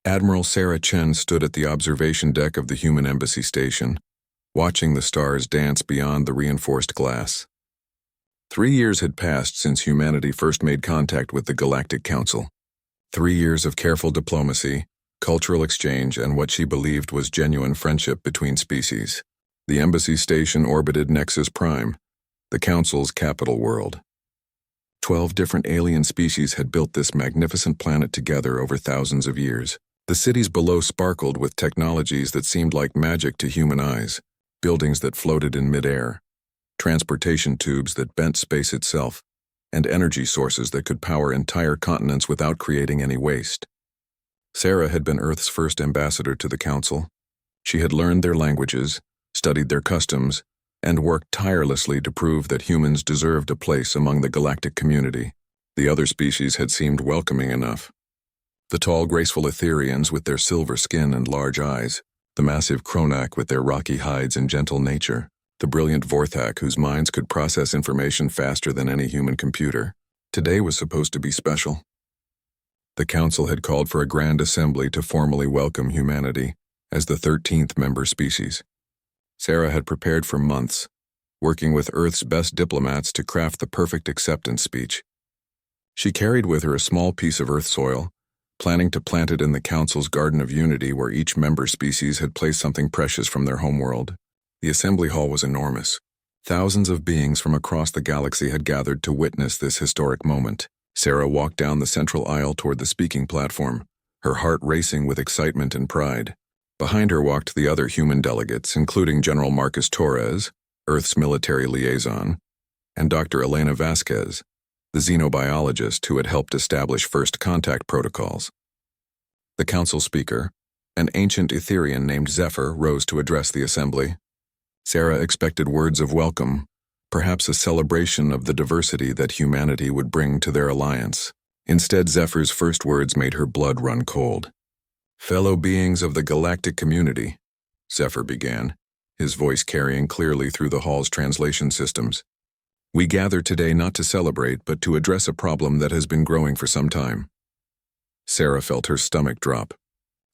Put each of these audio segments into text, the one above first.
Admiral Sarah Chen stood at the observation deck of the human embassy station, watching the stars dance beyond the reinforced glass. 3 years had passed since humanity first made contact with the Galactic Council. 3 years of careful diplomacy, cultural exchange, and what she believed was genuine friendship between species. The embassy station orbited Nexus Prime, the Council's capital world. 12 different alien species had built this magnificent planet together over thousands of years. The cities below sparkled with technologies that seemed like magic to human eyes, buildings that floated in midair, transportation tubes that bent space itself, and energy sources that could power entire continents without creating any waste. Sarah had been Earth's first ambassador to the Council. She had learned their languages, studied their customs, and worked tirelessly to prove that humans deserved a place among the galactic community. The other species had seemed welcoming enough. The tall, graceful Etherians with their silver skin and large eyes, the massive Kronak with their rocky hides and gentle nature, the brilliant Vorthak whose minds could process information faster than any human computer. Today was supposed to be special. The Council had called for a grand assembly to formally welcome humanity as the 13th member species. Sarah had prepared for months, working with Earth's best diplomats to craft the perfect acceptance speech. She carried with her a small piece of Earth soil, planning to plant it in the Council's Garden of Unity where each member species had placed something precious from their homeworld. The assembly hall was enormous. Thousands of beings from across the galaxy had gathered to witness this historic moment. Sarah walked down the central aisle toward the speaking platform, her heart racing with excitement and pride. Behind her walked the other human delegates, including General Marcus Torres, Earth's military liaison, and Dr. Elena Vasquez, the xenobiologist who had helped establish first contact protocols. The council speaker, an ancient Etherian named Zephyr, rose to address the assembly. Sarah expected words of welcome, perhaps a celebration of the diversity that humanity would bring to their alliance. Instead, Zephyr's first words made her blood run cold. "Fellow beings of the galactic community," Zephyr began, his voice carrying clearly through the hall's translation systems. "We gather today not to celebrate, but to address a problem that has been growing for some time." Sarah felt her stomach drop.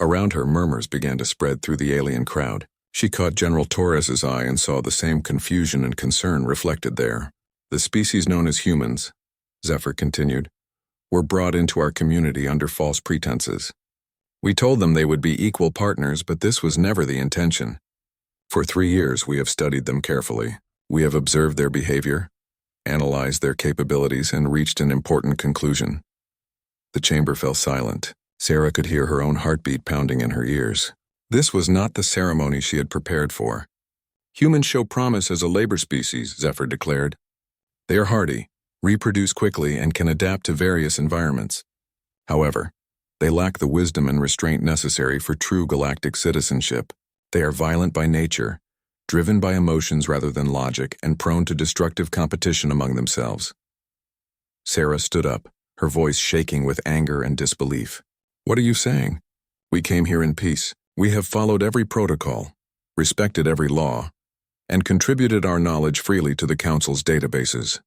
Around her, murmurs began to spread through the alien crowd. She caught General Torres's eye and saw the same confusion and concern reflected there. "The species known as humans," Zephyr continued, "were brought into our community under false pretenses. We told them they would be equal partners, but this was never the intention. For 3 years we have studied them carefully. We have observed their behavior, analyzed their capabilities, and reached an important conclusion." The chamber fell silent. Sarah could hear her own heartbeat pounding in her ears. This was not the ceremony she had prepared for. "Humans show promise as a labor species," Zephyr declared. "They are hardy, reproduce quickly, and can adapt to various environments. However, they lack the wisdom and restraint necessary for true galactic citizenship. They are violent by nature, driven by emotions rather than logic, and prone to destructive competition among themselves." Sarah stood up, her voice shaking with anger and disbelief. "What are you saying? We came here in peace. We have followed every protocol, respected every law, and contributed our knowledge freely to the Council's databases."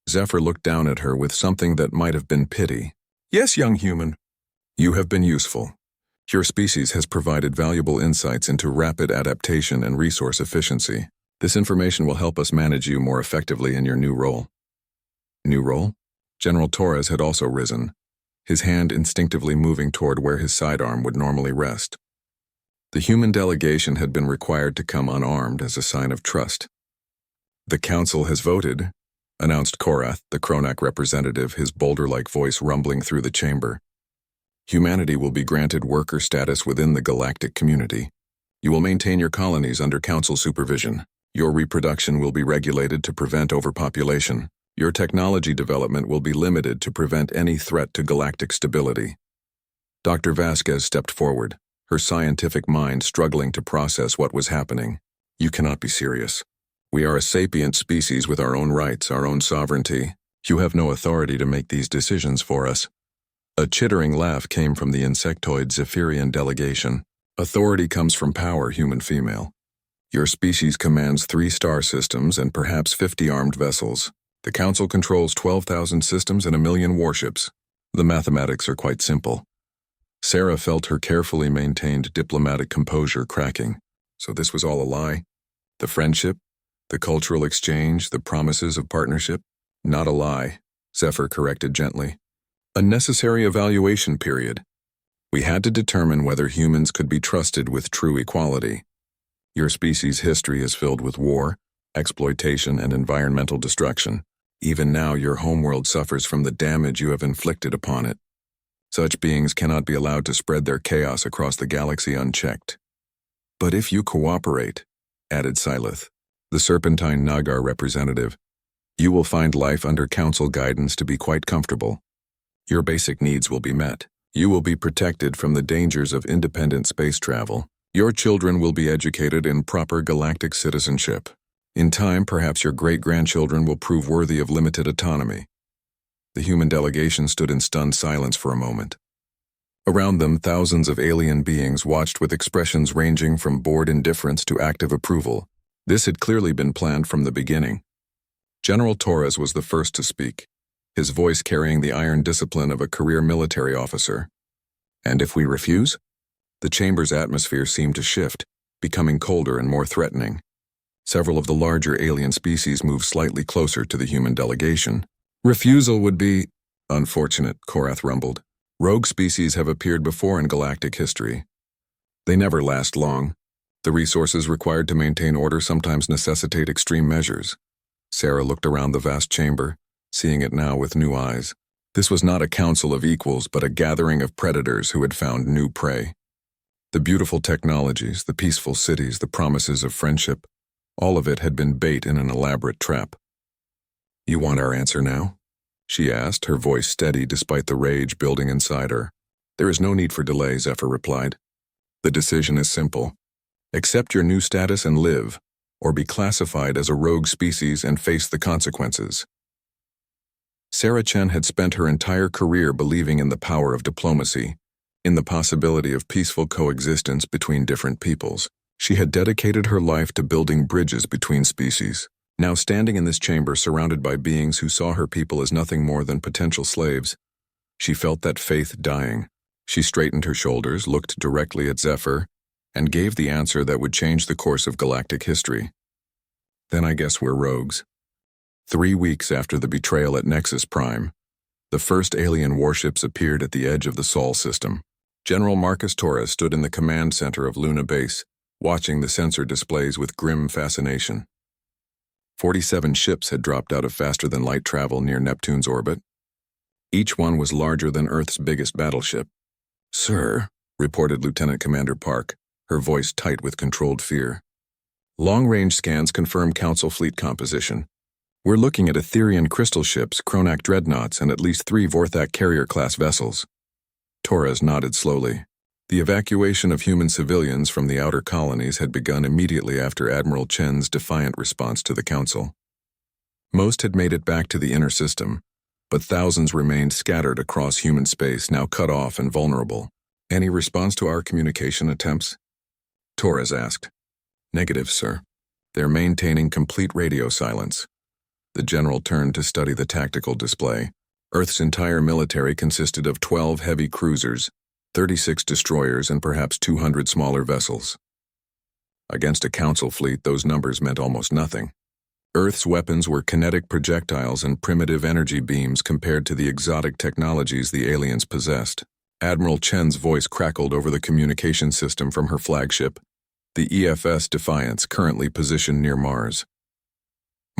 Zephyr looked down at her with something that might have been pity. "Yes, young human. You have been useful. Your species has provided valuable insights into rapid adaptation and resource efficiency. This information will help us manage you more effectively in your new role." "New role?" General Torres had also risen, his hand instinctively moving toward where his sidearm would normally rest. The human delegation had been required to come unarmed as a sign of trust. "The Council has voted," announced Korath, the Kronak representative, his boulder-like voice rumbling through the chamber. "Humanity will be granted worker status within the galactic community. You will maintain your colonies under Council supervision. Your reproduction will be regulated to prevent overpopulation. Your technology development will be limited to prevent any threat to galactic stability." Dr. Vasquez stepped forward, her scientific mind struggling to process what was happening. "You cannot be serious. We are a sapient species with our own rights, our own sovereignty. You have no authority to make these decisions for us." A chittering laugh came from the insectoid Zephyrian delegation. "Authority comes from power, human female. Your species commands 3 star systems and perhaps 50 armed vessels. The Council controls 12,000 systems and 1 million warships. The mathematics are quite simple. Sarah felt her carefully maintained diplomatic composure cracking. So this was all a lie? The friendship? The cultural exchange? The promises of partnership? Not a lie, Zephyr corrected gently. A necessary evaluation period. We had to determine whether humans could be trusted with true equality. Your species' history is filled with war, exploitation, and environmental destruction. Even now, your homeworld suffers from the damage you have inflicted upon it. Such beings cannot be allowed to spread their chaos across the galaxy unchecked. But if you cooperate, added Silith, the Serpentine Nagar representative, you will find life under council guidance to be quite comfortable. Your basic needs will be met. You will be protected from the dangers of independent space travel. Your children will be educated in proper galactic citizenship. In time, perhaps your great-grandchildren will prove worthy of limited autonomy. The human delegation stood in stunned silence for a moment. Around them, thousands of alien beings watched with expressions ranging from bored indifference to active approval. This had clearly been planned from the beginning. General Torres was the first to speak, his voice carrying the iron discipline of a career military officer. And if we refuse? The chamber's atmosphere seemed to shift, becoming colder and more threatening. Several of the larger alien species moved slightly closer to the human delegation. Refusal would be unfortunate, Korath rumbled. Rogue species have appeared before in galactic history. They never last long. The resources required to maintain order sometimes necessitate extreme measures. Sarah looked around the vast chamber, seeing it now with new eyes. This was not a council of equals, but a gathering of predators who had found new prey. The beautiful technologies, the peaceful cities, the promises of friendship, all of it had been bait in an elaborate trap. You want our answer now? She asked, her voice steady despite the rage building inside her. There is no need for delay, Zephyr replied. The decision is simple. Accept your new status and live, or be classified as a rogue species and face the consequences. Sarah Chen had spent her entire career believing in the power of diplomacy, in the possibility of peaceful coexistence between different peoples. She had dedicated her life to building bridges between species. Now standing in this chamber surrounded by beings who saw her people as nothing more than potential slaves, she felt that faith dying. She straightened her shoulders, looked directly at Zephyr, and gave the answer that would change the course of galactic history. Then I guess we're rogues. 3 weeks after the betrayal at Nexus Prime, the first alien warships appeared at the edge of the Sol system. General Marcus Torres stood in the command center of Luna Base, watching the sensor displays with grim fascination. 47 ships had dropped out of faster-than-light travel near Neptune's orbit. Each one was larger than Earth's biggest battleship. Sir, reported Lieutenant Commander Park, her voice tight with controlled fear. Long-range scans confirm Council fleet composition. We're looking at Etherian crystal ships, Chronac dreadnoughts, and at least 3 Vorthak carrier-class vessels. Torres nodded slowly. The evacuation of human civilians from the outer colonies had begun immediately after Admiral Chen's defiant response to the Council. Most had made it back to the inner system, but thousands remained scattered across human space, now cut off and vulnerable. Any response to our communication attempts? Torres asked. Negative, sir. They're maintaining complete radio silence. The general turned to study the tactical display. Earth's entire military consisted of 12 heavy cruisers, 36 destroyers, and perhaps 200 smaller vessels. Against a council fleet, those numbers meant almost nothing. Earth's weapons were kinetic projectiles and primitive energy beams compared to the exotic technologies the aliens possessed. Admiral Chen's voice crackled over the communication system from her flagship, the EFS Defiance, currently positioned near Mars.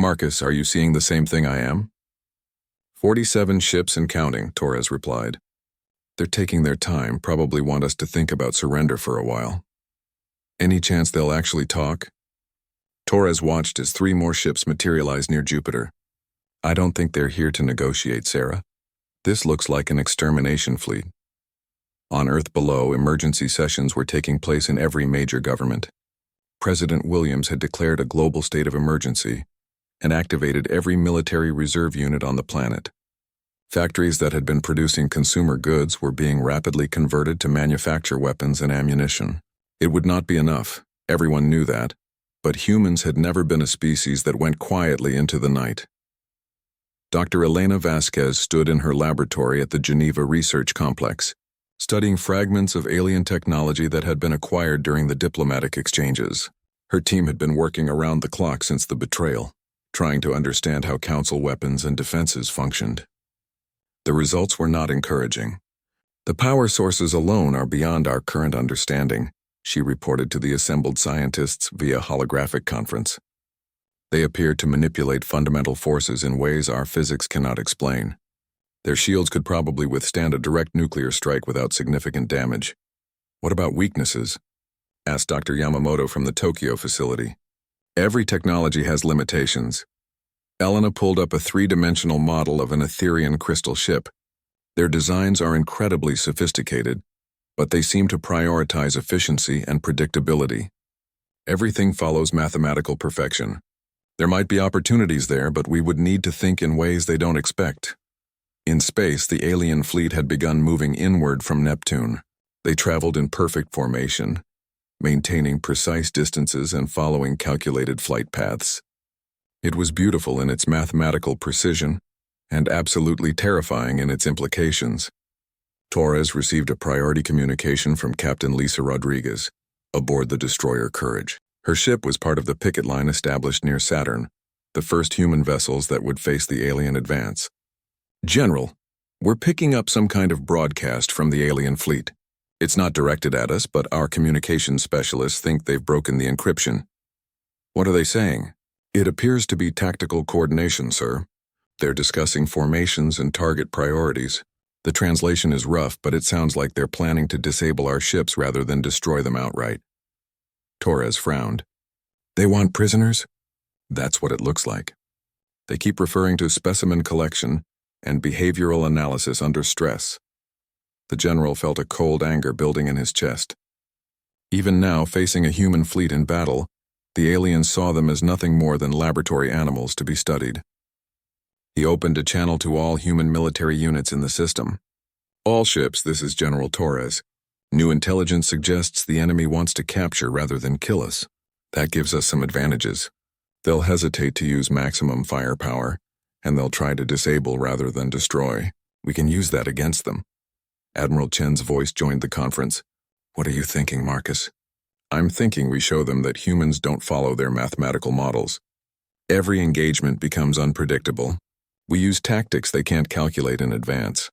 Marcus, are you seeing the same thing I am? 47 ships and counting, Torres replied. They're taking their time, probably want us to think about surrender for a while. Any chance they'll actually talk? Torres watched as 3 more ships materialized near Jupiter. I don't think they're here to negotiate, Sarah. This looks like an extermination fleet. On Earth below, emergency sessions were taking place in every major government. President Williams had declared a global state of emergency and activated every military reserve unit on the planet. Factories that had been producing consumer goods were being rapidly converted to manufacture weapons and ammunition. It would not be enough, everyone knew that, but humans had never been a species that went quietly into the night. Dr. Elena Vasquez stood in her laboratory at the Geneva Research Complex, studying fragments of alien technology that had been acquired during the diplomatic exchanges. Her team had been working around the clock since the betrayal, trying to understand how Council weapons and defenses functioned. The results were not encouraging. "The power sources alone are beyond our current understanding," she reported to the assembled scientists via holographic conference. "They appear to manipulate fundamental forces in ways our physics cannot explain. Their shields could probably withstand a direct nuclear strike without significant damage." "What about weaknesses?" asked Dr. Yamamoto from the Tokyo facility. "Every technology has limitations." Elena pulled up a three-dimensional model of an Etherian crystal ship. "Their designs are incredibly sophisticated, but they seem to prioritize efficiency and predictability. Everything follows mathematical perfection. There might be opportunities there, but we would need to think in ways they don't expect." In space, the alien fleet had begun moving inward from Neptune. They traveled in perfect formation, maintaining precise distances and following calculated flight paths. It was beautiful in its mathematical precision and absolutely terrifying in its implications. Torres received a priority communication from Captain Lisa Rodriguez, aboard the destroyer Courage. Her ship was part of the picket line established near Saturn, the first human vessels that would face the alien advance. "General, we're picking up some kind of broadcast from the alien fleet. It's not directed at us, but our communications specialists think they've broken the encryption." "What are they saying?" "It appears to be tactical coordination, sir. They're discussing formations and target priorities. The translation is rough, but it sounds like they're planning to disable our ships rather than destroy them outright." Torres frowned. "They want prisoners?" "That's what it looks like. They keep referring to specimen collection and behavioral analysis under stress." The general felt a cold anger building in his chest. Even now, facing a human fleet in battle, the aliens saw them as nothing more than laboratory animals to be studied. He opened a channel to all human military units in the system. "All ships, this is General Torres. New intelligence suggests the enemy wants to capture rather than kill us. That gives us some advantages. They'll hesitate to use maximum firepower, and they'll try to disable rather than destroy. We can use that against them." Admiral Chen's voice joined the conference. "What are you thinking, Marcus?" "I'm thinking we show them that humans don't follow their mathematical models. Every engagement becomes unpredictable. We use tactics they can't calculate in advance."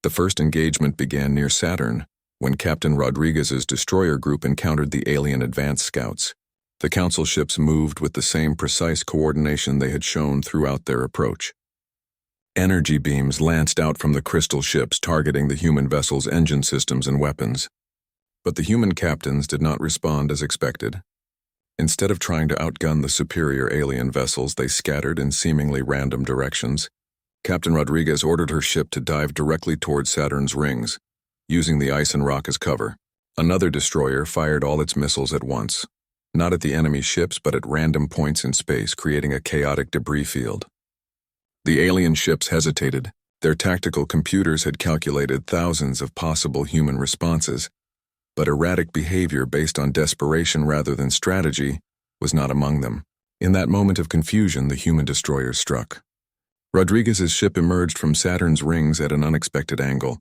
The first engagement began near Saturn, when Captain Rodriguez's destroyer group encountered the alien advance scouts. The Council ships moved with the same precise coordination they had shown throughout their approach. Energy beams lanced out from the crystal ships, targeting the human vessel's engine systems and weapons. But the human captains did not respond as expected. Instead of trying to outgun the superior alien vessels, they scattered in seemingly random directions. Captain Rodriguez ordered her ship to dive directly towards Saturn's rings, using the ice and rock as cover. Another destroyer fired all its missiles at once, not at the enemy ships but at random points in space, creating a chaotic debris field. The alien ships hesitated. Their tactical computers had calculated thousands of possible human responses, but erratic behavior based on desperation rather than strategy was not among them. In that moment of confusion, the human destroyers struck. Rodriguez's ship emerged from Saturn's rings at an unexpected angle,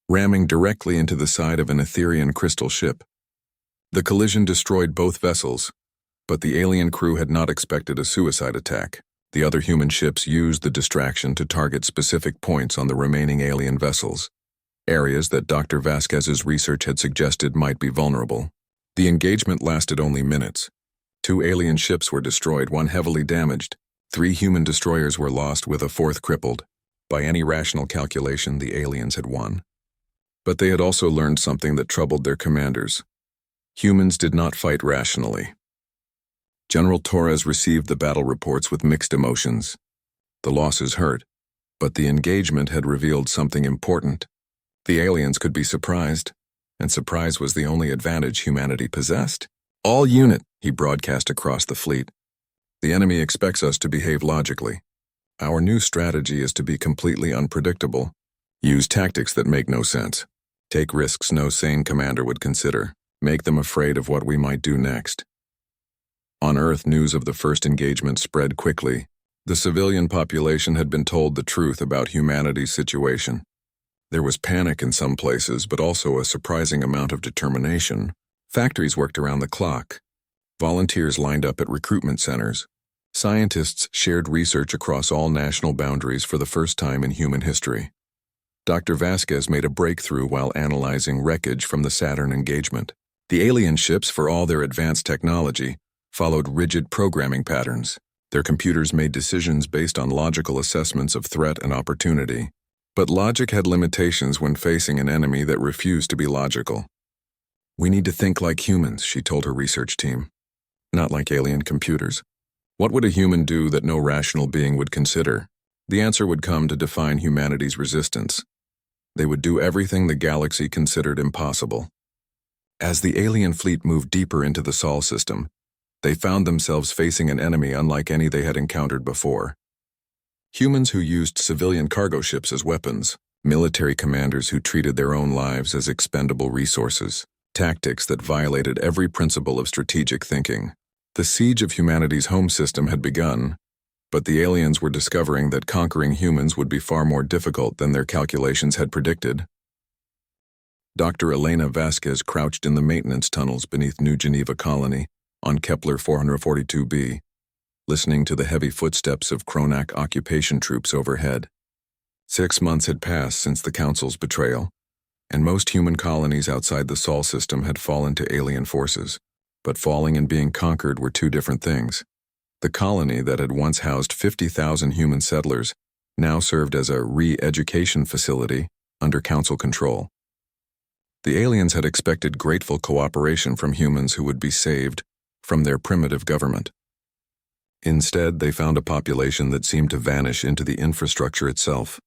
ramming directly into the side of an Etherian crystal ship. The collision destroyed both vessels, but the alien crew had not expected a suicide attack. The other human ships used the distraction to target specific points on the remaining alien vessels, areas that Dr. Vasquez's research had suggested might be vulnerable. The engagement lasted only minutes. 2 alien ships were destroyed, 1 heavily damaged. 3 human destroyers were lost, with a 4th crippled. By any rational calculation, the aliens had won. But they had also learned something that troubled their commanders. Humans did not fight rationally. General Torres received the battle reports with mixed emotions. The losses hurt, but the engagement had revealed something important. The aliens could be surprised, and surprise was the only advantage humanity possessed. "All unit," he broadcast across the fleet. "The enemy expects us to behave logically. Our new strategy is to be completely unpredictable. Use tactics that make no sense. Take risks no sane commander would consider. Make them afraid of what we might do next." On Earth, news of the first engagement spread quickly. The civilian population had been told the truth about humanity's situation. There was panic in some places, but also a surprising amount of determination. Factories worked around the clock. Volunteers lined up at recruitment centers. Scientists shared research across all national boundaries for the first time in human history. Dr. Vasquez made a breakthrough while analyzing wreckage from the Saturn engagement. The alien ships, for all their advanced technology, followed rigid programming patterns. Their computers made decisions based on logical assessments of threat and opportunity. But logic had limitations when facing an enemy that refused to be logical. "We need to think like humans," she told her research team. "Not like alien computers." What would a human do that no rational being would consider? The answer would come to define humanity's resistance. They would do everything the galaxy considered impossible. As the alien fleet moved deeper into the Sol system, they found themselves facing an enemy unlike any they had encountered before. Humans who used civilian cargo ships as weapons, military commanders who treated their own lives as expendable resources, tactics that violated every principle of strategic thinking. The siege of humanity's home system had begun, but the aliens were discovering that conquering humans would be far more difficult than their calculations had predicted. Dr. Elena Vasquez crouched in the maintenance tunnels beneath New Geneva Colony on Kepler 442b, listening to the heavy footsteps of Kronak occupation troops overhead. 6 months had passed since the Council's betrayal, and most human colonies outside the Sol system had fallen to alien forces. But falling and being conquered were two different things. The colony that had once housed 50,000 human settlers now served as a re-education facility under Council control. The aliens had expected grateful cooperation from humans who would be saved from their primitive government. Instead, they found a population that seemed to vanish into the infrastructure itself.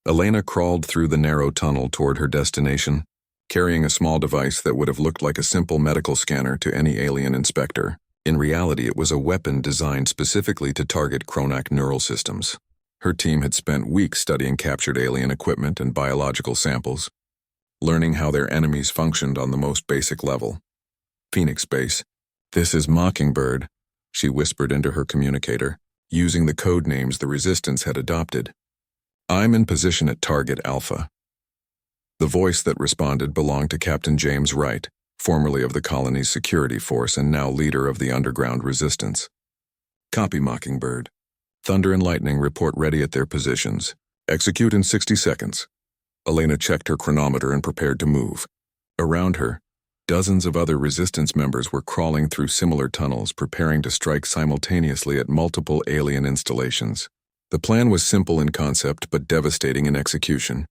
Elena crawled through the narrow tunnel toward her destination, carrying a small device that would have looked like a simple medical scanner to any alien inspector. In reality, it was a weapon designed specifically to target Kronak neural systems. Her team had spent weeks studying captured alien equipment and biological samples, learning how their enemies functioned on the most basic level. "Phoenix Base, this is Mockingbird," she whispered into her communicator, using the code names the Resistance had adopted. "I'm in position at Target Alpha." The voice that responded belonged to Captain James Wright, formerly of the colony's security force and now leader of the underground resistance. "Copy, Mockingbird. Thunder and Lightning report ready at their positions. Execute in 60 seconds. Elena checked her chronometer and prepared to move. Around her, dozens of other resistance members were crawling through similar tunnels, preparing to strike simultaneously at multiple alien installations. The plan was simple in concept but devastating in execution.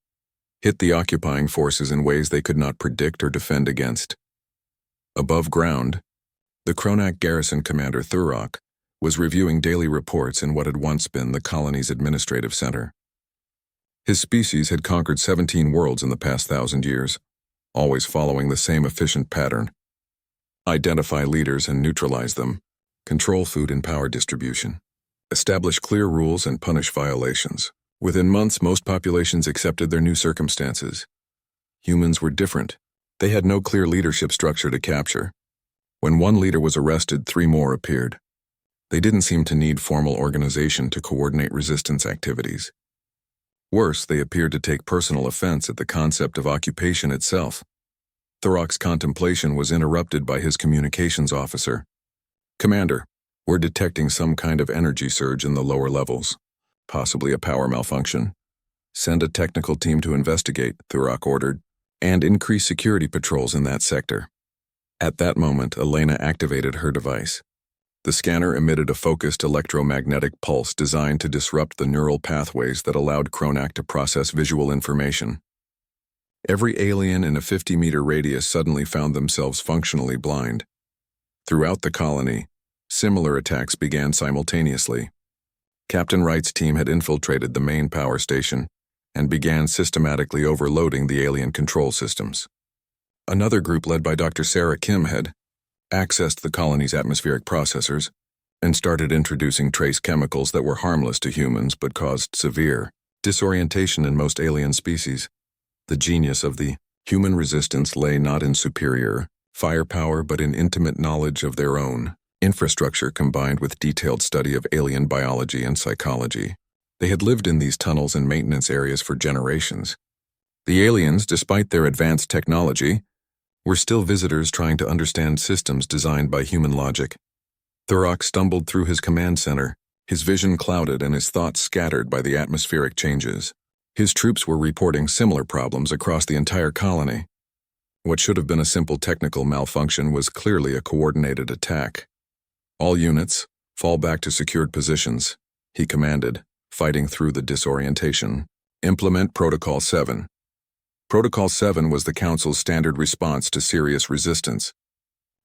Hit the occupying forces in ways they could not predict or defend against. Above ground, the Kronak garrison commander Thurok was reviewing daily reports in what had once been the colony's administrative center. His species had conquered 17 worlds in the past 1,000 years, always following the same efficient pattern. Identify leaders and neutralize them, control food and power distribution, establish clear rules and punish violations. Within months, most populations accepted their new circumstances. Humans were different. They had no clear leadership structure to capture. When one leader was arrested, 3 more appeared. They didn't seem to need formal organization to coordinate resistance activities. Worse, they appeared to take personal offense at the concept of occupation itself. Thurok's contemplation was interrupted by his communications officer. "Commander, we're detecting some kind of energy surge in the lower levels. Possibly a power malfunction. Send a technical team to investigate," Thurok ordered, "and increase security patrols in that sector." At that moment, Elena activated her device. The scanner emitted a focused electromagnetic pulse designed to disrupt the neural pathways that allowed Kronak to process visual information. Every alien in a 50-meter radius suddenly found themselves functionally blind. Throughout the colony, similar attacks began simultaneously. Captain Wright's team had infiltrated the main power station and began systematically overloading the alien control systems. Another group led by Dr. Sarah Kim had accessed the colony's atmospheric processors and started introducing trace chemicals that were harmless to humans but caused severe disorientation in most alien species. The genius of the human resistance lay not in superior firepower but in intimate knowledge of their own infrastructure combined with detailed study of alien biology and psychology. They had lived in these tunnels and maintenance areas for generations, The aliens, despite their advanced technology, were still visitors trying to understand systems designed by human logic. Thurok stumbled through his command center, his vision clouded and his thoughts scattered by the atmospheric changes. His troops were reporting similar problems across the entire colony. What should have been a simple technical malfunction was clearly a coordinated attack. All units, fall back to secured positions, he commanded, fighting through the disorientation. Implement Protocol 7. Protocol 7 was the Council's standard response to serious resistance.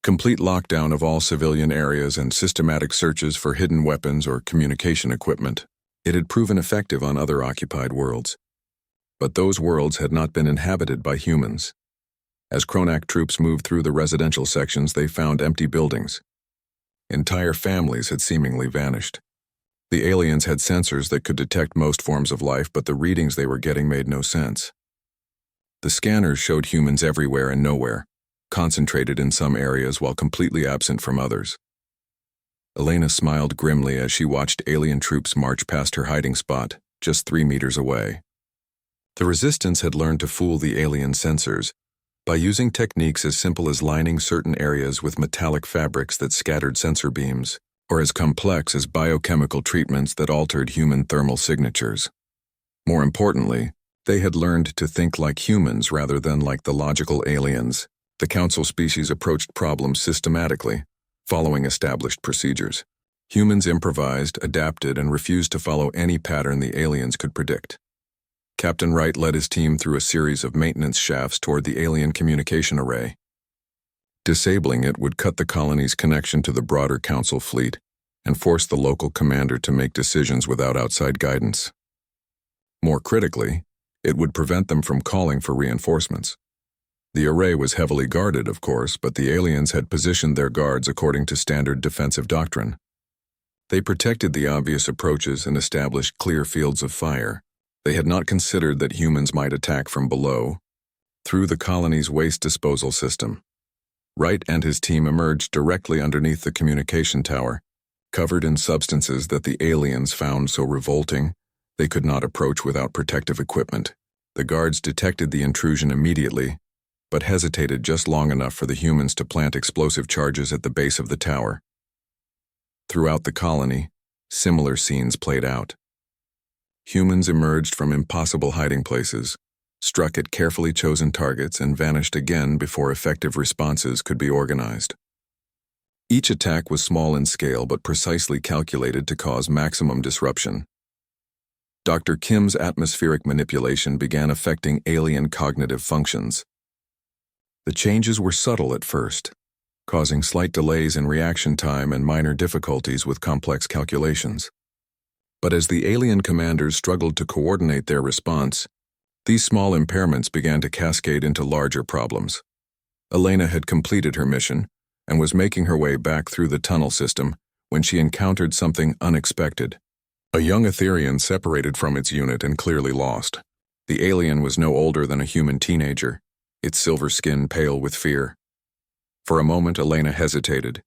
Complete lockdown of all civilian areas and systematic searches for hidden weapons or communication equipment. It had proven effective on other occupied worlds. But those worlds had not been inhabited by humans. As Kronak troops moved through the residential sections, they found empty buildings. Entire families had seemingly vanished. The aliens had sensors that could detect most forms of life, but the readings they were getting made no sense. The scanners showed humans everywhere and nowhere, concentrated in some areas while completely absent from others. Elena smiled grimly as she watched alien troops march past her hiding spot, just 3 meters away. The Resistance had learned to fool the alien sensors by using techniques as simple as lining certain areas with metallic fabrics that scattered sensor beams, or as complex as biochemical treatments that altered human thermal signatures. More importantly, they had learned to think like humans rather than like the logical aliens. The Council species approached problems systematically, following established procedures. Humans improvised, adapted, and refused to follow any pattern the aliens could predict. Captain Wright led his team through a series of maintenance shafts toward the alien communication array. Disabling it would cut the colony's connection to the broader Council fleet and force the local commander to make decisions without outside guidance. More critically, it would prevent them from calling for reinforcements. The array was heavily guarded, of course, but the aliens had positioned their guards according to standard defensive doctrine. They protected the obvious approaches and established clear fields of fire. They had not considered that humans might attack from below, through the colony's waste disposal system. Wright and his team emerged directly underneath the communication tower, covered in substances that the aliens found so revolting they could not approach without protective equipment. The guards detected the intrusion immediately, but hesitated just long enough for the humans to plant explosive charges at the base of the tower. Throughout the colony, similar scenes played out. Humans emerged from impossible hiding places, struck at carefully chosen targets, and vanished again before effective responses could be organized. Each attack was small in scale but precisely calculated to cause maximum disruption. Dr. Kim's atmospheric manipulation began affecting alien cognitive functions. The changes were subtle at first, causing slight delays in reaction time and minor difficulties with complex calculations. But as the alien commanders struggled to coordinate their response, these small impairments began to cascade into larger problems. Elena had completed her mission and was making her way back through the tunnel system when she encountered something unexpected. A young Etherian separated from its unit and clearly lost. The alien was no older than a human teenager, its silver skin pale with fear. For a moment, Elena hesitated.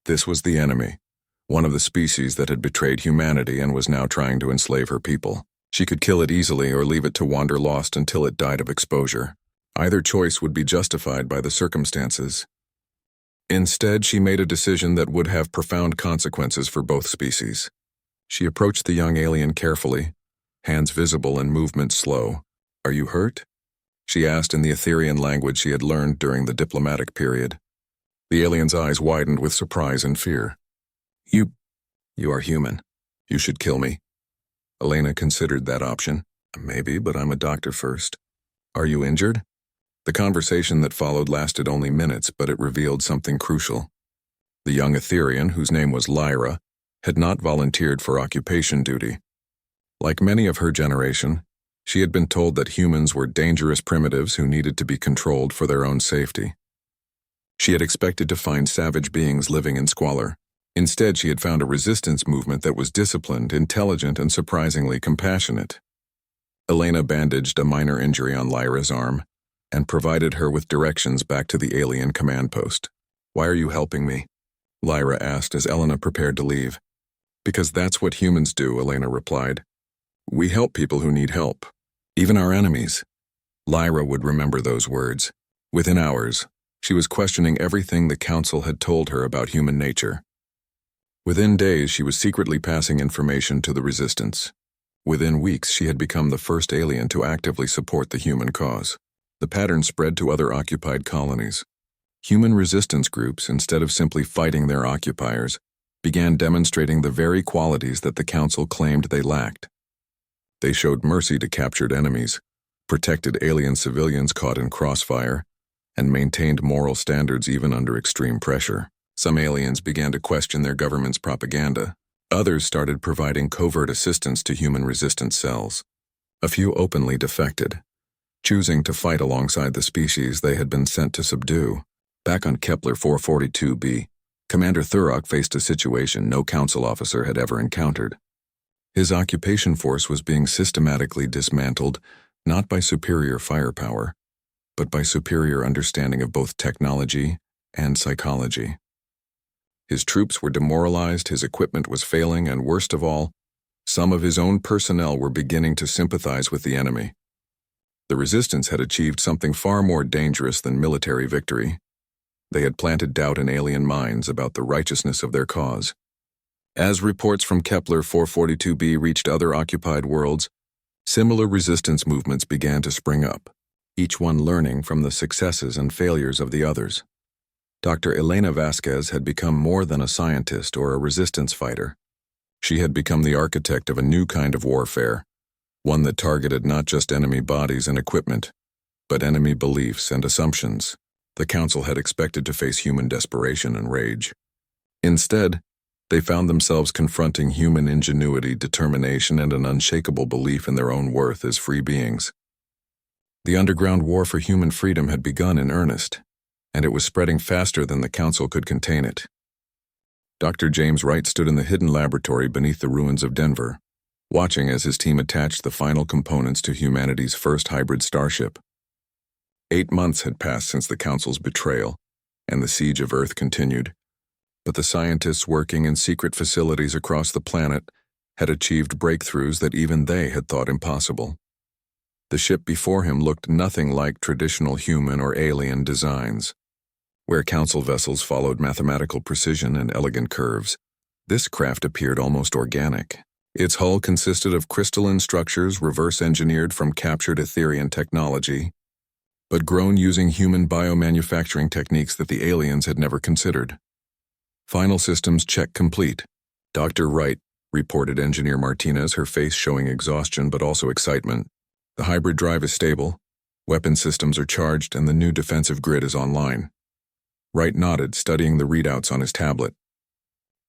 This was the enemy, one of the species that had betrayed humanity and was now trying to enslave her people. She could kill it easily or leave it to wander lost until it died of exposure. Either choice would be justified by the circumstances. Instead, she made a decision that would have profound consequences for both species. She approached the young alien carefully, hands visible and movement slow. "Are you hurt?" she asked in the Etherian language she had learned during the diplomatic period. The alien's eyes widened with surprise and fear. You are human. You should kill me." Elena considered that option. "Maybe, but I'm a doctor first." "Are you injured?" The conversation that followed lasted only minutes, but it revealed something crucial. The young Etherian, whose name was Lyra, had not volunteered for occupation duty. Like many of her generation, she had been told that humans were dangerous primitives who needed to be controlled for their own safety. She had expected to find savage beings living in squalor. Instead, she had found a resistance movement that was disciplined, intelligent, and surprisingly compassionate. Elena bandaged a minor injury on Lyra's arm and provided her with directions back to the alien command post. "Why are you helping me?" Lyra asked as Elena prepared to leave. "Because that's what humans do," Elena replied. "We help people who need help, even our enemies." Lyra would remember those words. Within hours, she was questioning everything the Council had told her about human nature. Within days, she was secretly passing information to the Resistance. Within weeks, she had become the first alien to actively support the human cause. The pattern spread to other occupied colonies. Human resistance groups, instead of simply fighting their occupiers, began demonstrating the very qualities that the Council claimed they lacked. They showed mercy to captured enemies, protected alien civilians caught in crossfire, and maintained moral standards even under extreme pressure. Some aliens began to question their government's propaganda. Others started providing covert assistance to human resistance cells. A few openly defected, choosing to fight alongside the species they had been sent to subdue. Back on Kepler 442b, Commander Thurrock faced a situation no Council officer had ever encountered. His occupation force was being systematically dismantled, not by superior firepower, but by superior understanding of both technology and psychology. His troops were demoralized, his equipment was failing, and worst of all, some of his own personnel were beginning to sympathize with the enemy. The Resistance had achieved something far more dangerous than military victory. They had planted doubt in alien minds about the righteousness of their cause. As reports from Kepler 442b reached other occupied worlds, similar resistance movements began to spring up, each one learning from the successes and failures of the others. Dr. Elena Vasquez had become more than a scientist or a resistance fighter. She had become the architect of a new kind of warfare, one that targeted not just enemy bodies and equipment, but enemy beliefs and assumptions. The Council had expected to face human desperation and rage. Instead, they found themselves confronting human ingenuity, determination, and an unshakable belief in their own worth as free beings. The underground war for human freedom had begun in earnest, and it was spreading faster than the Council could contain it. Dr. James Wright stood in the hidden laboratory beneath the ruins of Denver, watching as his team attached the final components to humanity's first hybrid starship. 8 months had passed since the Council's betrayal, and the siege of Earth continued. But the scientists working in secret facilities across the planet had achieved breakthroughs that even they had thought impossible. The ship before him looked nothing like traditional human or alien designs. Where Council vessels followed mathematical precision and elegant curves, this craft appeared almost organic. Its hull consisted of crystalline structures reverse-engineered from captured Etherian technology, but grown using human biomanufacturing techniques that the aliens had never considered. Final systems check complete. Dr. Wright, reported Engineer Martinez, her face showing exhaustion but also excitement. The hybrid drive is stable, weapon systems are charged, and the new defensive grid is online. Wright nodded, studying the readouts on his tablet.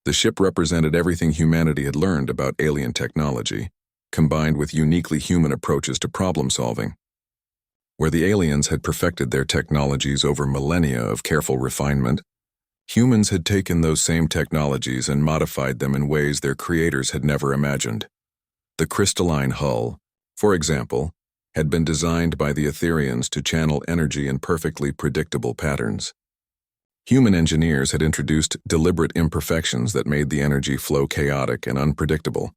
The ship represented everything humanity had learned about alien technology, combined with uniquely human approaches to problem-solving. Where the aliens had perfected their technologies over millennia of careful refinement, humans had taken those same technologies and modified them in ways their creators had never imagined. The crystalline hull, for example, had been designed by the Etherians to channel energy in perfectly predictable patterns. Human engineers had introduced deliberate imperfections that made the energy flow chaotic and unpredictable,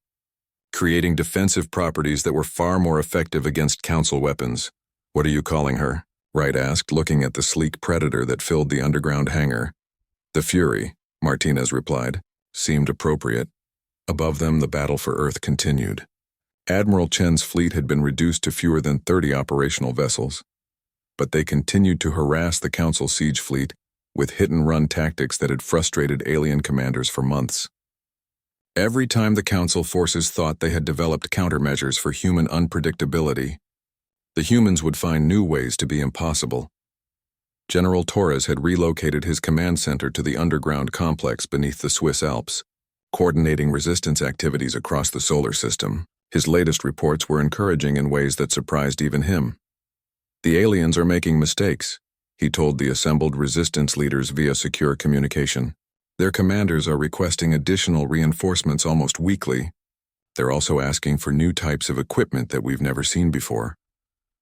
creating defensive properties that were far more effective against Council weapons. "What are you calling her?" Wright asked, looking at the sleek predator that filled the underground hangar. "The Fury," Martinez replied. Seemed appropriate. Above them, the battle for Earth continued. Admiral Chen's fleet had been reduced to fewer than 30 operational vessels, but they continued to harass the Council siege fleet with hit-and-run tactics that had frustrated alien commanders for months. Every time the Council forces thought they had developed countermeasures for human unpredictability, the humans would find new ways to be impossible. General Torres had relocated his command center to the underground complex beneath the Swiss Alps, coordinating resistance activities across the solar system. His latest reports were encouraging in ways that surprised even him. "The aliens are making mistakes," he told the assembled resistance leaders via secure communication. "Their commanders are requesting additional reinforcements almost weekly. They're also asking for new types of equipment that we've never seen before."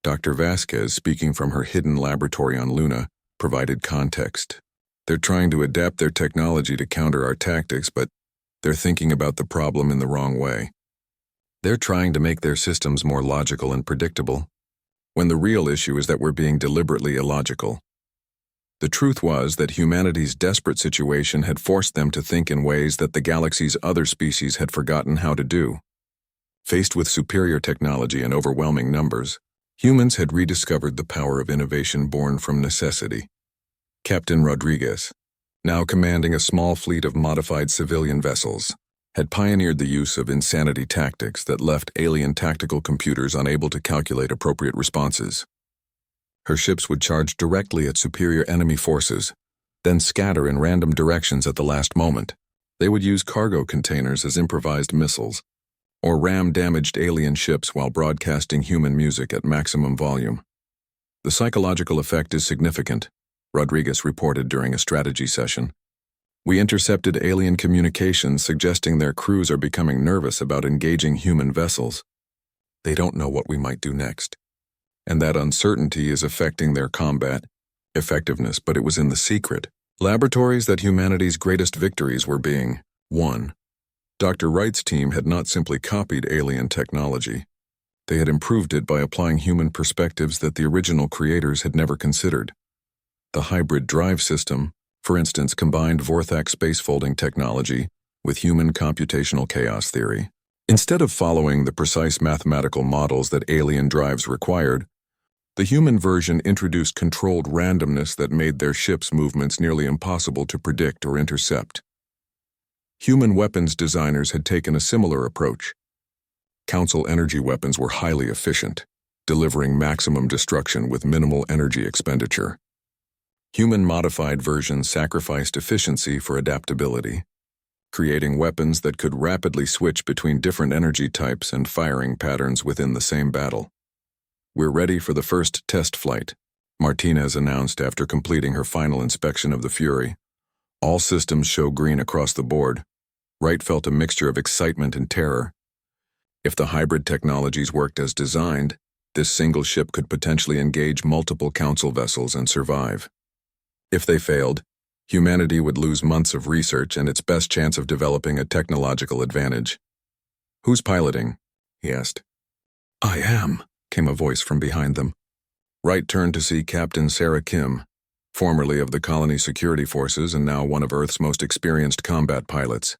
Dr. Vasquez, speaking from her hidden laboratory on Luna, provided context. "They're trying to adapt their technology to counter our tactics, but they're thinking about the problem in the wrong way. They're trying to make their systems more logical and predictable, when the real issue is that we're being deliberately illogical. The truth was that humanity's desperate situation had forced them to think in ways that the galaxy's other species had forgotten how to do. Faced with superior technology and overwhelming numbers, humans had rediscovered the power of innovation born from necessity. Captain Rodriguez, now commanding a small fleet of modified civilian vessels, had pioneered the use of insanity tactics that left alien tactical computers unable to calculate appropriate responses. Her ships would charge directly at superior enemy forces, then scatter in random directions at the last moment. They would use cargo containers as improvised missiles, or ram damaged alien ships while broadcasting human music at maximum volume. The psychological effect is significant, Rodriguez reported during a strategy session. We intercepted alien communications suggesting their crews are becoming nervous about engaging human vessels. They don't know what we might do next. And that uncertainty is affecting their combat effectiveness, but it was in the secret laboratories that humanity's greatest victories were being won. Dr. Wright's team had not simply copied alien technology. They had improved it by applying human perspectives that the original creators had never considered. The hybrid drive system, for instance, combined Vorthak space-folding technology with human computational chaos theory. Instead of following the precise mathematical models that alien drives required, the human version introduced controlled randomness that made their ships' movements nearly impossible to predict or intercept. Human weapons designers had taken a similar approach. Council energy weapons were highly efficient, delivering maximum destruction with minimal energy expenditure. Human-modified versions sacrificed efficiency for adaptability, creating weapons that could rapidly switch between different energy types and firing patterns within the same battle. "We're ready for the first test flight," Martinez announced after completing her final inspection of the Fury. All systems show green across the board. Wright felt a mixture of excitement and terror. If the hybrid technologies worked as designed, this single ship could potentially engage multiple Council vessels and survive. If they failed, humanity would lose months of research and its best chance of developing a technological advantage. "Who's piloting?" he asked. "I am," came a voice from behind them. Wright turned to see Captain Sarah Kim, formerly of the Colony Security Forces and now one of Earth's most experienced combat pilots.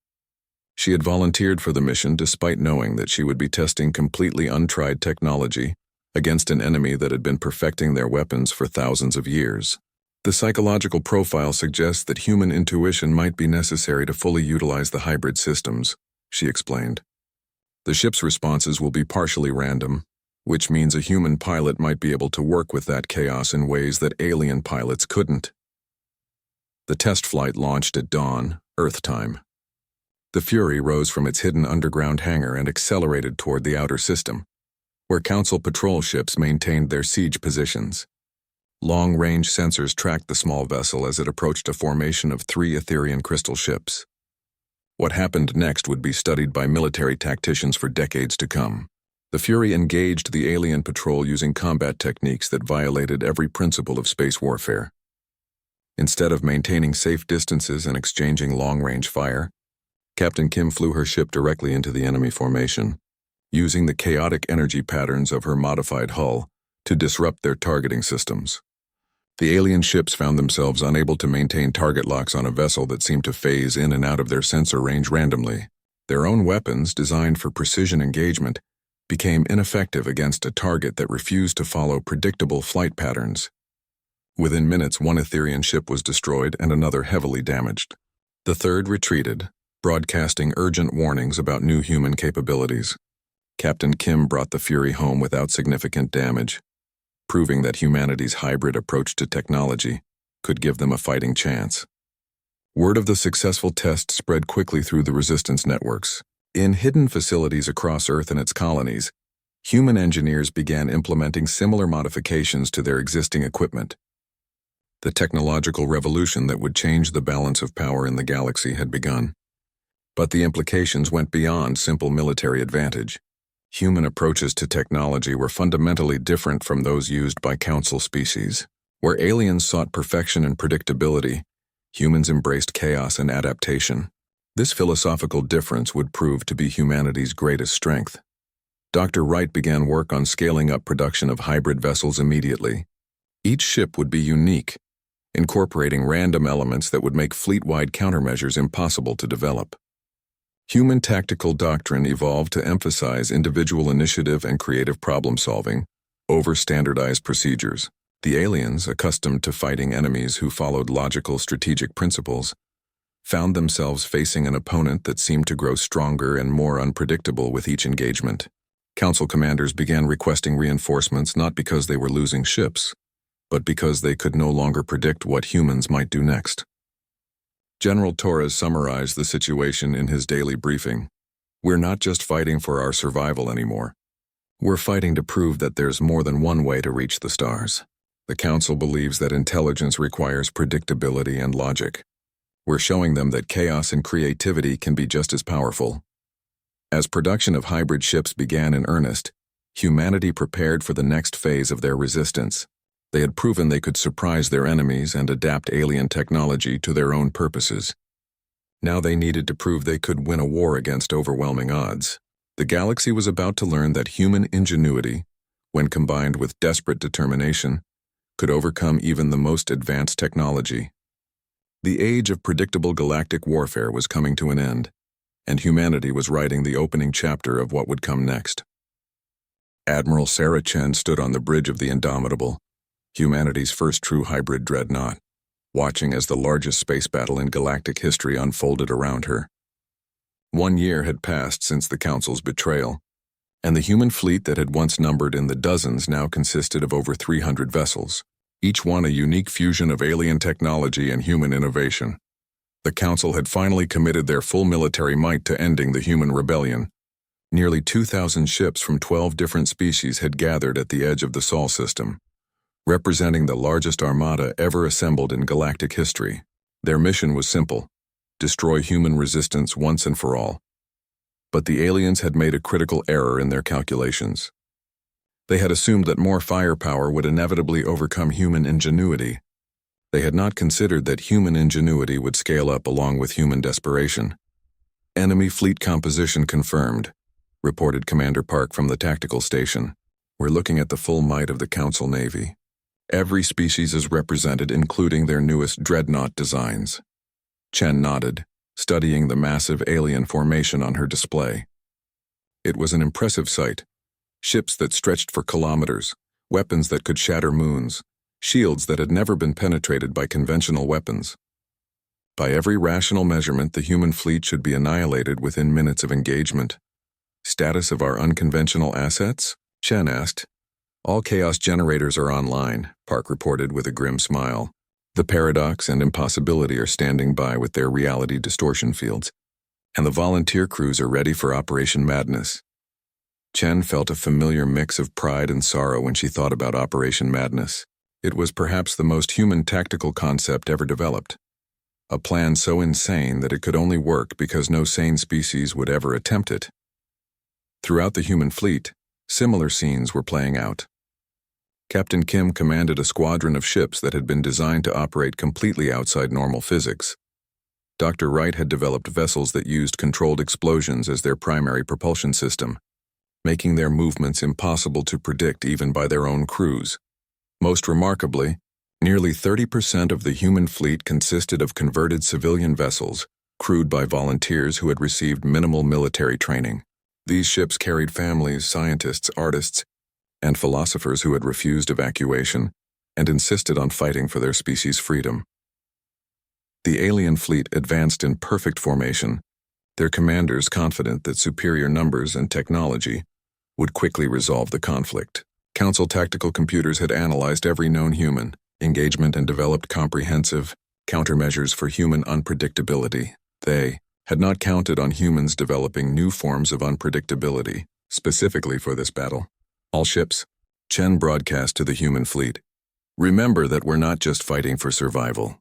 She had volunteered for the mission despite knowing that she would be testing completely untried technology against an enemy that had been perfecting their weapons for thousands of years. "The psychological profile suggests that human intuition might be necessary to fully utilize the hybrid systems," she explained. "The ship's responses will be partially random, which means a human pilot might be able to work with that chaos in ways that alien pilots couldn't." The test flight launched at dawn, Earth time. The Fury rose from its hidden underground hangar and accelerated toward the outer system, where Council patrol ships maintained their siege positions. Long-range sensors tracked the small vessel as it approached a formation of 3 Etherian crystal ships. What happened next would be studied by military tacticians for decades to come. The Fury engaged the alien patrol using combat techniques that violated every principle of space warfare. Instead of maintaining safe distances and exchanging long-range fire, Captain Kim flew her ship directly into the enemy formation, using the chaotic energy patterns of her modified hull to disrupt their targeting systems. The alien ships found themselves unable to maintain target locks on a vessel that seemed to phase in and out of their sensor range randomly. Their own weapons, designed for precision engagement, became ineffective against a target that refused to follow predictable flight patterns. Within minutes, one Etherian ship was destroyed and another heavily damaged. The third retreated, broadcasting urgent warnings about new human capabilities. Captain Kim brought the Fury home without significant damage, proving that humanity's hybrid approach to technology could give them a fighting chance. Word of the successful test spread quickly through the resistance networks. In hidden facilities across Earth and its colonies, human engineers began implementing similar modifications to their existing equipment. The technological revolution that would change the balance of power in the galaxy had begun. But the implications went beyond simple military advantage. Human approaches to technology were fundamentally different from those used by Council species. Where aliens sought perfection and predictability, humans embraced chaos and adaptation. This philosophical difference would prove to be humanity's greatest strength. Dr. Wright began work on scaling up production of hybrid vessels immediately. Each ship would be unique, incorporating random elements that would make fleet-wide countermeasures impossible to develop. Human tactical doctrine evolved to emphasize individual initiative and creative problem-solving over standardized procedures. The aliens, accustomed to fighting enemies who followed logical strategic principles, found themselves facing an opponent that seemed to grow stronger and more unpredictable with each engagement. Council commanders began requesting reinforcements not because they were losing ships, but because they could no longer predict what humans might do next. General Torres summarized the situation in his daily briefing. "We're not just fighting for our survival anymore. We're fighting to prove that there's more than one way to reach the stars. The Council believes that intelligence requires predictability and logic. We're showing them that chaos and creativity can be just as powerful." As production of hybrid ships began in earnest, humanity prepared for the next phase of their resistance. They had proven they could surprise their enemies and adapt alien technology to their own purposes. Now they needed to prove they could win a war against overwhelming odds. The galaxy was about to learn that human ingenuity, when combined with desperate determination, could overcome even the most advanced technology. The age of predictable galactic warfare was coming to an end, and humanity was writing the opening chapter of what would come next. Admiral Sarah Chen stood on the bridge of the Indomitable, humanity's first true hybrid dreadnought, watching as the largest space battle in galactic history unfolded around her. 1 year had passed since the Council's betrayal, and the human fleet that had once numbered in the dozens now consisted of over 300 vessels, each one a unique fusion of alien technology and human innovation. The Council had finally committed their full military might to ending the human rebellion. Nearly 2,000 ships from 12 different species had gathered at the edge of the Sol system, representing the largest armada ever assembled in galactic history. Their mission was simple: destroy human resistance once and for all. But the aliens had made a critical error in their calculations. They had assumed that more firepower would inevitably overcome human ingenuity. They had not considered that human ingenuity would scale up along with human desperation. "Enemy fleet composition confirmed," reported Commander Park from the tactical station. "We're looking at the full might of the Council Navy. Every species is represented, including their newest dreadnought designs." Chen nodded, studying the massive alien formation on her display. It was an impressive sight. Ships that stretched for kilometers, weapons that could shatter moons, shields that had never been penetrated by conventional weapons. By every rational measurement, the human fleet should be annihilated within minutes of engagement. "Status of our unconventional assets?" Chen asked. "All chaos generators are online," Park reported with a grim smile. "The paradox and impossibility are standing by with their reality distortion fields, and the volunteer crews are ready for Operation Madness." Chen felt a familiar mix of pride and sorrow when she thought about Operation Madness. It was perhaps the most human tactical concept ever developed. A plan so insane that it could only work because no sane species would ever attempt it. Throughout the human fleet, similar scenes were playing out. Captain Kim commanded a squadron of ships that had been designed to operate completely outside normal physics. Dr. Wright had developed vessels that used controlled explosions as their primary propulsion system, making their movements impossible to predict even by their own crews. Most remarkably, nearly 30% of the human fleet consisted of converted civilian vessels, crewed by volunteers who had received minimal military training. These ships carried families, scientists, artists, and philosophers who had refused evacuation and insisted on fighting for their species' freedom. The alien fleet advanced in perfect formation, their commanders confident that superior numbers and technology would quickly resolve the conflict. Council tactical computers had analyzed every known human engagement and developed comprehensive countermeasures for human unpredictability. They had not counted on humans developing new forms of unpredictability, specifically for this battle. "All ships," Chen broadcast to the human fleet, "remember that we're not just fighting for survival.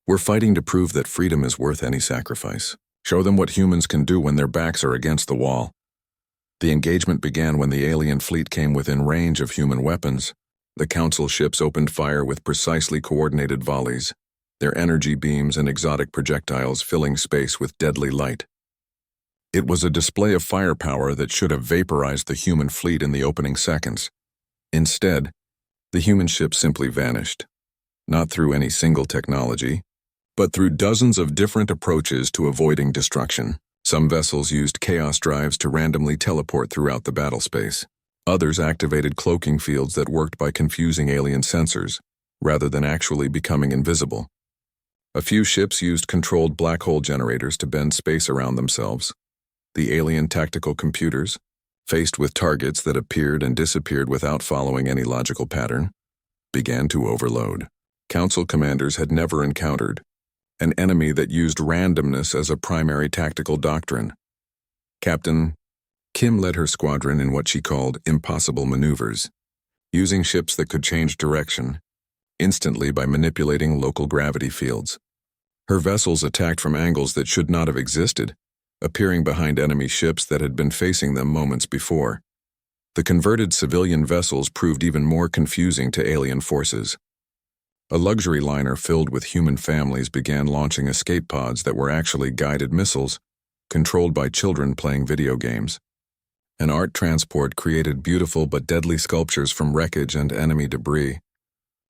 We're fighting to prove that freedom is worth any sacrifice. Show them what humans can do when their backs are against the wall." The engagement began when the alien fleet came within range of human weapons. The Council ships opened fire with precisely coordinated volleys, their energy beams and exotic projectiles filling space with deadly light. It was a display of firepower that should have vaporized the human fleet in the opening seconds. Instead, the human ship simply vanished, not through any single technology, but through dozens of different approaches to avoiding destruction. Some vessels used chaos drives to randomly teleport throughout the battle space. Others activated cloaking fields that worked by confusing alien sensors, rather than actually becoming invisible. A few ships used controlled black hole generators to bend space around themselves. The alien tactical computers, faced with targets that appeared and disappeared without following any logical pattern, began to overload. Council commanders had never encountered an enemy that used randomness as a primary tactical doctrine. Captain Kim led her squadron in what she called impossible maneuvers, using ships that could change direction instantly by manipulating local gravity fields. Her vessels attacked from angles that should not have existed, appearing behind enemy ships that had been facing them moments before. The converted civilian vessels proved even more confusing to alien forces. A luxury liner filled with human families began launching escape pods that were actually guided missiles, controlled by children playing video games. An art transport created beautiful but deadly sculptures from wreckage and enemy debris,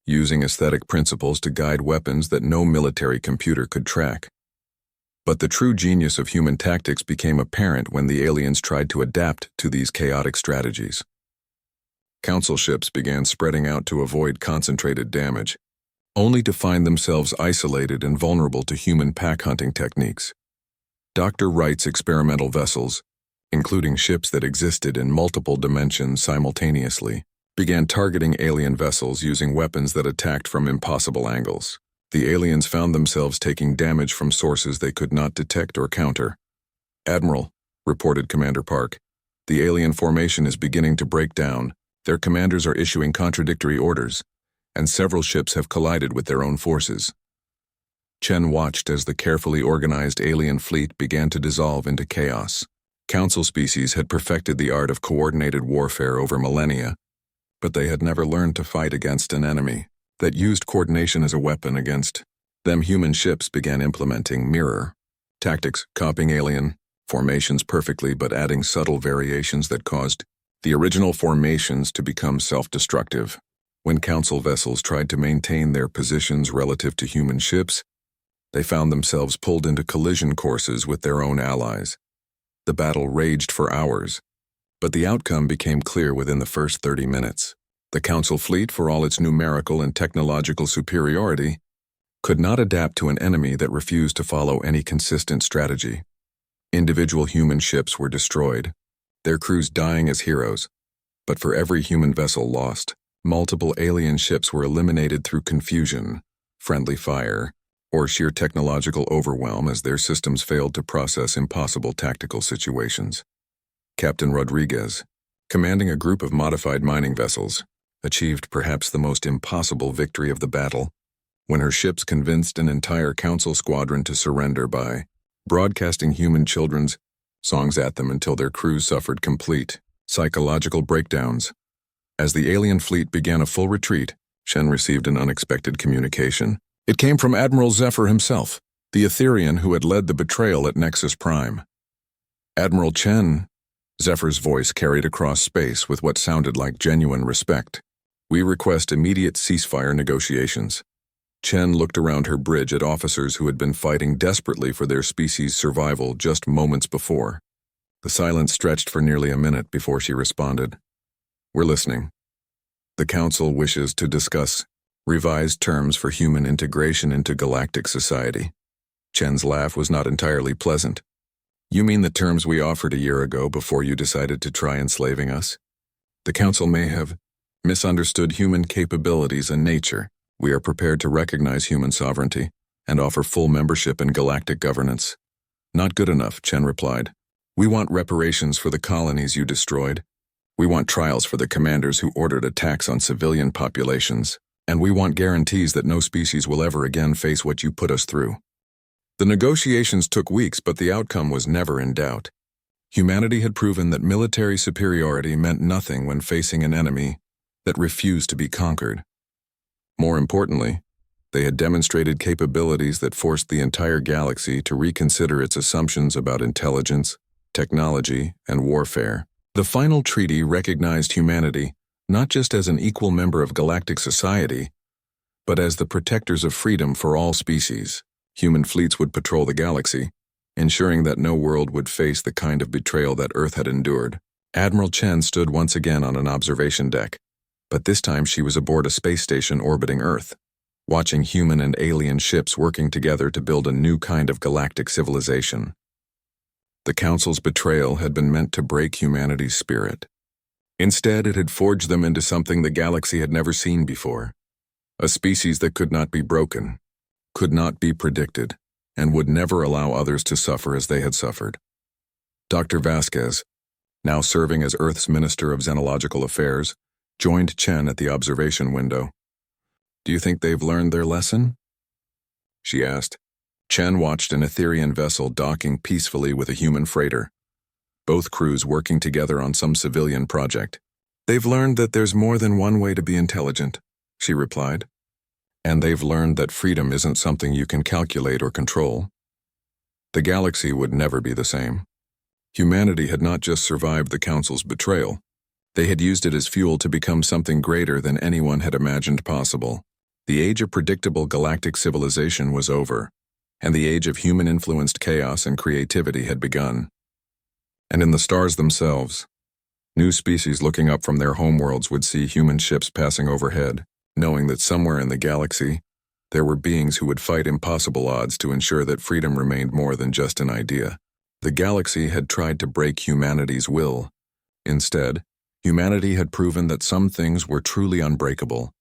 using aesthetic principles to guide weapons that no military computer could track. But the true genius of human tactics became apparent when the aliens tried to adapt to these chaotic strategies. Council ships began spreading out to avoid concentrated damage, only to find themselves isolated and vulnerable to human pack-hunting techniques. Dr. Wright's experimental vessels, including ships that existed in multiple dimensions simultaneously, began targeting alien vessels using weapons that attacked from impossible angles. The aliens found themselves taking damage from sources they could not detect or counter. "Admiral," reported Commander Park, "the alien formation is beginning to break down. Their commanders are issuing contradictory orders, and several ships have collided with their own forces." Chen watched as the carefully organized alien fleet began to dissolve into chaos. Council species had perfected the art of coordinated warfare over millennia, but they had never learned to fight against an enemy that used coordination as a weapon against them. Human ships began implementing mirror tactics, copying alien formations perfectly but adding subtle variations that caused the original formations to become self-destructive. When Council vessels tried to maintain their positions relative to human ships, they found themselves pulled into collision courses with their own allies. The battle raged for hours, but the outcome became clear within the first 30 minutes. The Council fleet, for all its numerical and technological superiority, could not adapt to an enemy that refused to follow any consistent strategy. Individual human ships were destroyed, their crews dying as heroes, but for every human vessel lost, multiple alien ships were eliminated through confusion, friendly fire, or sheer technological overwhelm as their systems failed to process impossible tactical situations. Captain Rodriguez, commanding a group of modified mining vessels, achieved perhaps the most impossible victory of the battle when her ships convinced an entire Council squadron to surrender by broadcasting human children's songs at them until their crews suffered complete psychological breakdowns. As the alien fleet began a full retreat, Shen received an unexpected communication. It came from Admiral Zephyr himself, the Etherean who had led the betrayal at Nexus Prime. "Admiral Chen," Zephyr's voice carried across space with what sounded like genuine respect. "We request immediate ceasefire negotiations." Chen looked around her bridge at officers who had been fighting desperately for their species' survival just moments before. The silence stretched for nearly a minute before she responded. "We're listening. The Council wishes to discuss revised terms for human integration into galactic society." Chen's laugh was not entirely pleasant. "You mean the terms we offered a year ago before you decided to try enslaving us? The Council may have misunderstood human capabilities and nature. We are prepared to recognize human sovereignty and offer full membership in galactic governance." "Not good enough," Chen replied. "We want reparations for the colonies you destroyed. We want trials for the commanders who ordered attacks on civilian populations. And we want guarantees that no species will ever again face what you put us through." The negotiations took weeks, but the outcome was never in doubt. Humanity had proven that military superiority meant nothing when facing an enemy that refused to be conquered. More importantly, they had demonstrated capabilities that forced the entire galaxy to reconsider its assumptions about intelligence, technology, and warfare. The final treaty recognized humanity not just as an equal member of galactic society, but as the protectors of freedom for all species. Human fleets would patrol the galaxy, ensuring that no world would face the kind of betrayal that Earth had endured. Admiral Chen stood once again on an observation deck, but this time she was aboard a space station orbiting Earth, watching human and alien ships working together to build a new kind of galactic civilization. The Council's betrayal had been meant to break humanity's spirit. Instead, it had forged them into something the galaxy had never seen before. A species that could not be broken, could not be predicted, and would never allow others to suffer as they had suffered. Dr. Vasquez, now serving as Earth's Minister of Xenological Affairs, joined Chen at the observation window. "Do you think they've learned their lesson?" she asked. Chen watched an Etherian vessel docking peacefully with a human freighter, both crews working together on some civilian project. "They've learned that there's more than one way to be intelligent," she replied. "And they've learned that freedom isn't something you can calculate or control." The galaxy would never be the same. Humanity had not just survived the Council's betrayal. They had used it as fuel to become something greater than anyone had imagined possible. The age of predictable galactic civilization was over, and the age of human-influenced chaos and creativity had begun. And in the stars themselves, new species looking up from their homeworlds would see human ships passing overhead, knowing that somewhere in the galaxy, there were beings who would fight impossible odds to ensure that freedom remained more than just an idea. The galaxy had tried to break humanity's will. Instead, humanity had proven that some things were truly unbreakable.